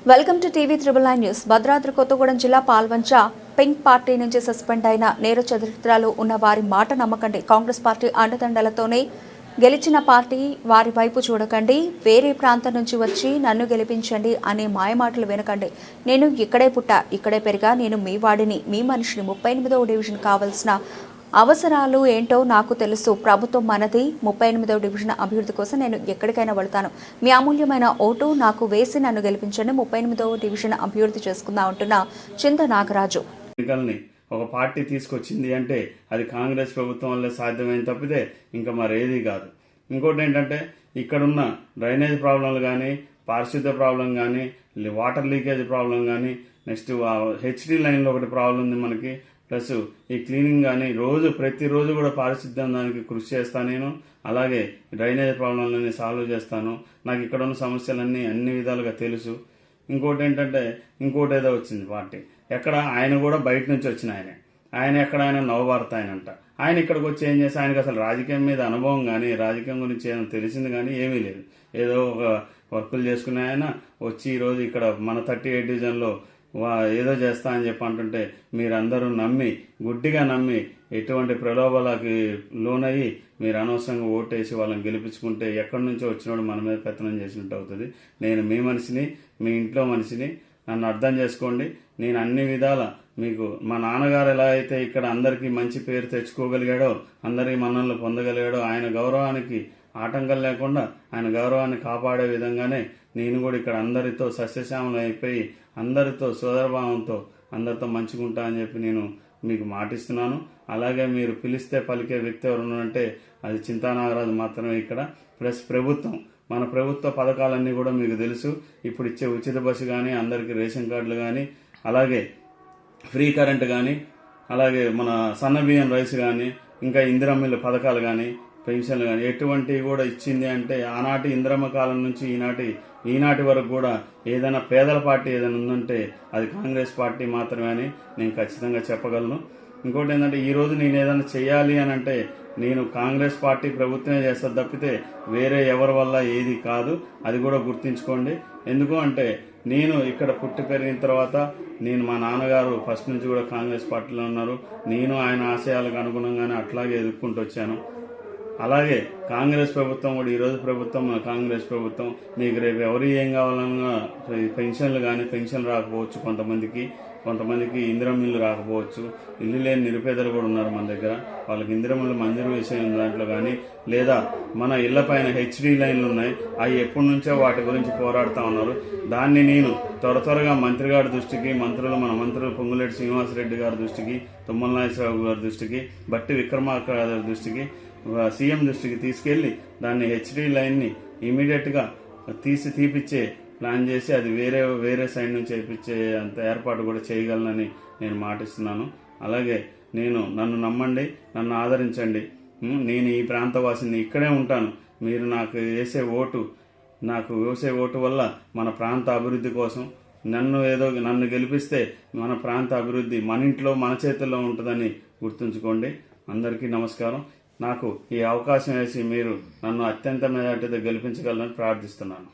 Welcome to TV 9 news. Bhadradri Kothagudem జిల్లా Palvancha pink party నుంచి suspend అయిన నేర చరిత్రలు ఉన్న వారి మాట నమ్మకండి. కాంగ్రెస్ పార్టీ అండదండలతోనే గెలిచిన పార్టీ, వారి వైపు చూడకండి. వేరే ప్రాంతం నుంచి వచ్చి నన్ను గెలిపించండి అనే మాయమాటలు వినకండి. నేను ఇక్కడే పుట్టా, ఇక్కడే పెరిగా, నేను మీ వాడిని, మీ మనిషిని. 38వ డివిజన్ కావాల్సిన అవసరాలు ఏంటో నాకు తెలుసు. ప్రభుత్వం మనది. 38వ డివిజన్ అభివృద్ధి కోసం నేను ఎక్కడికైనా వెళ్తాను. మీ అమూల్యమైన ఓటు నాకు వేసి నన్ను గెలిపించండి. 38వ డివిజన్ అభివృద్ధి చేసుకుందాం అంటున్న చింత నాగరాజు. ఒక పార్టీ తీసుకొచ్చింది అంటే అది కాంగ్రెస్ ప్రభుత్వం వల్లే సాధ్యమైన తప్పితే ఇంకా మరేది కాదు. ఇంకోటి ఏంటంటే ఇక్కడున్న డ్రైనేజ్ ప్రాబ్లంలు కానీ, పారిశుద్ధ్య ప్రాబ్లం కానీ, వాటర్ లీకేజ్ ప్రాబ్లం కానీ, నెక్స్ట్ హెచ్డి లైన్లో ఒకటి ప్రాబ్లం ఉంది మనకి. ప్లస్ ఈ క్లీనింగ్ కానీ ప్రతిరోజు కూడా పారిశుద్ధ్యం దానికి కృషి చేస్తాను నేను. అలాగే డ్రైనేజ్ ప్రాబ్లంలన్నీ సాల్వ్ చేస్తాను. నాకు ఇక్కడ ఉన్న సమస్యలన్నీ అన్ని విధాలుగా తెలుసు. ఇంకోటి ఏంటంటే ఇంకోటి ఏదో వచ్చింది పార్టీ, ఎక్కడ ఆయన కూడా బయట నుంచి వచ్చిన ఆయన ఎక్కడ ఆయన నవభారత ఆయన ఇక్కడికి వచ్చి ఏం చేస్తే ఆయనకు అసలు రాజకీయం మీద అనుభవం కానీ, రాజకీయం గురించి ఏమైనా తెలిసింది కానీ ఏమీ లేదు. ఏదో ఒక వర్కులు చేసుకునే ఆయన వచ్చి ఈరోజు ఇక్కడ మన 38 డివిజన్లో ఏదో చేస్తా అని చెప్పి అంటుంటే మీరందరూ గుడ్డిగా నమ్మి ఎటువంటి ప్రలోభాలకి లోనయ్యి మీరు అనవసరంగా ఓటేసి వాళ్ళని గెలిపించుకుంటే ఎక్కడి నుంచో వచ్చినోడు మన మీద పెత్తనం చేసినట్టు అవుతుంది. నేను మీ మనిషిని, మీ ఇంట్లో మనిషిని, నన్ను అర్థం చేసుకోండి. నేను అన్ని విధాల మీకు మా నాన్నగారు ఎలా అయితే ఇక్కడ అందరికీ మంచి పేరు తెచ్చుకోగలిగాడో, అందరి మన్ననలు పొందగలిగాడో, ఆయన గౌరవానికి ఆటంకం లేకుండా ఆయన గౌరవాన్ని కాపాడే విధంగానే నేను కూడా ఇక్కడ అందరితో సస్యశ్యామలం అయిపోయి అందరితో సోదరభావంతో అందరితో మంచిగుంటా అని చెప్పి నేను మీకు మాటిస్తున్నాను. అలాగే మీరు పిలిస్తే పలికే వ్యక్తి ఎవరున్నారంటే అది చింతా నాగరాజు మాత్రమే ఇక్కడ. ప్లస్ మన ప్రభుత్వ పథకాలన్నీ కూడా మీకు తెలుసు. ఇప్పుడు ఇచ్చే ఉచిత బస్సు కానీ, అందరికీ రేషన్ కార్డులు కానీ, అలాగే ఫ్రీ కరెంట్ కానీ, అలాగే మన సన్న బియ్యం రైస్ కానీ, ఇంకా ఇందిరమ్మ పథకాలు కానీ, పెన్షన్లు కానీ ఎటువంటివి కూడా ఇచ్చింది అంటే ఆనాటి ఇందిరమ్మ కాలం నుంచి ఈనాటి వరకు కూడా ఏదైనా పేదల పార్టీ ఏదైనా ఉందంటే అది కాంగ్రెస్ పార్టీ మాత్రమే అని నేను ఖచ్చితంగా చెప్పగలను. ఇంకోటి ఏంటంటే ఈరోజు నేను ఏదైనా చేయాలి అని అంటే నేను కాంగ్రెస్ పార్టీ ప్రభుత్వమే చేస్తుంది తప్పితే వేరే ఎవరి వల్ల ఏది కాదు. అది కూడా గుర్తించుకోండి. ఎందుకు అంటే నేను ఇక్కడ పుట్టి పెరిగిన తర్వాత మా నాన్నగారు ఫస్ట్ నుంచి కూడా కాంగ్రెస్ పార్టీలో ఉన్నారు. నేను ఆయన ఆశయాలకు అనుగుణంగానే అట్లాగే ఎదుర్కొంటూ వచ్చాను. అలాగే కాంగ్రెస్ ప్రభుత్వం కూడా ఈరోజు ప్రభుత్వం కాంగ్రెస్ ప్రభుత్వం మీకు రేపు ఎవరు ఏం కావాలన్నా పెన్షన్లు కానీ పెన్షన్ రాకపోవచ్చు, కొంతమందికి ఇందిరమ్మిళ్ళు రాకపోవచ్చు. ఇల్లు లేని నిరుపేదలు కూడా ఉన్నారు మన దగ్గర. వాళ్ళకి ఇందిరమ్మిళ్ళు మంజూరు విషయం దాంట్లో కానీ, లేదా మన ఇళ్ల పైన హెచ్డి లైన్లు ఉన్నాయి, అవి ఎప్పటి నుంచో వాటి గురించి పోరాడుతూ ఉన్నారు. దాన్ని నేను త్వరగా మంత్రి గారి దృష్టికి, మన మంత్రులు పొంగులేటి శ్రీనివాసరెడ్డి గారి దృష్టికి, తుమ్మల నాగేశ్వరరావు గారి దృష్టికి, బట్టి విక్రమార్క గారి దృష్టికి, సీఎం దృష్టికి తీసుకెళ్లి దాన్ని హెచ్డి లైన్ని ఇమీడియట్గా తీపిచ్చే ప్లాన్ చేసి అది వేరే సైడ్ నుంచి చేయించే అంత ఏర్పాటు కూడా చేయగలనని నేను మాటిస్తున్నాను. అలాగే నన్ను నమ్మండి, నన్ను ఆదరించండి. నేను ఈ ప్రాంతవాసిని, ఇక్కడే ఉంటాను. మీరు నాకు వేసే ఓటు వల్ల మన ప్రాంత అభివృద్ధి కోసం నన్ను గెలిపిస్తే మన ప్రాంత అభివృద్ధి మన ఇంట్లో మన చేతుల్లో ఉంటుందని గుర్తుంచుకోండి. అందరికీ నమస్కారం. నాకు ఈ అవకాశం వేసి మీరు నన్ను అత్యంత మెజార్టీతో గెలిపించగలరని ప్రార్థిస్తున్నాను.